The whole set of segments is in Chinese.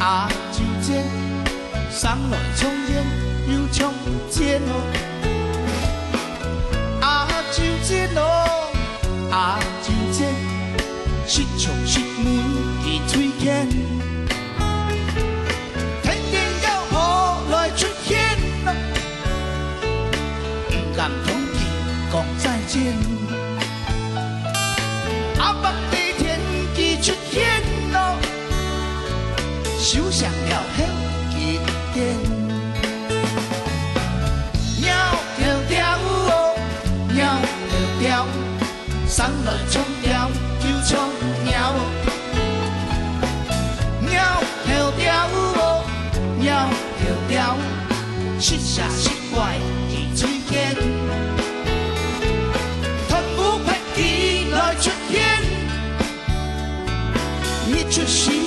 啊，就这送来冲天又冲天哦，啊，就这哦，啊，就这，失从失门去推荐，天天要雨来出现咯，不敢同伊讲再见，阿北地天气出现咯。手上了香一点，鸟跳跳哦，鸟跳跳，送来冲掉又冲鸟，鸟跳跳哦，鸟跳跳，失下失怪去嘴间，团舞拍起来出现，一出戏。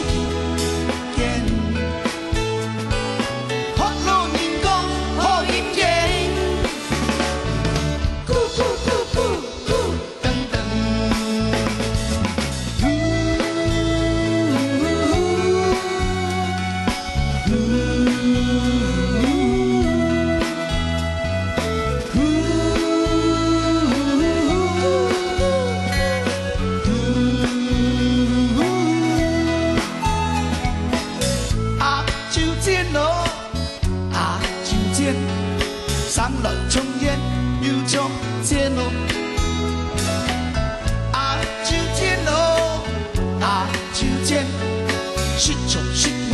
送来冲天又冲天哦，啊就天哦，啊就天，失从失门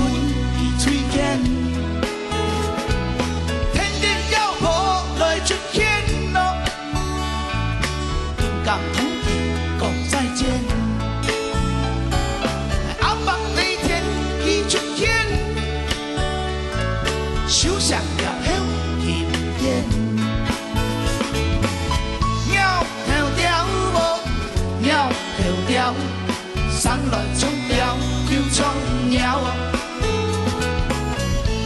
去推荐，天天要雨来出现咯，不敢同伊讲再见，阿北那天伊出现，手上了香。鸟跳跳哦，鸟跳跳，送来冲掉又冲鸟哦，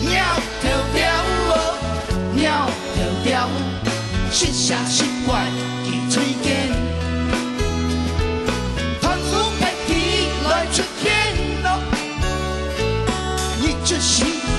鸟跳跳哦，鸟跳跳，失下失怪去吹间，团舞拍起来出现咯，一出戏。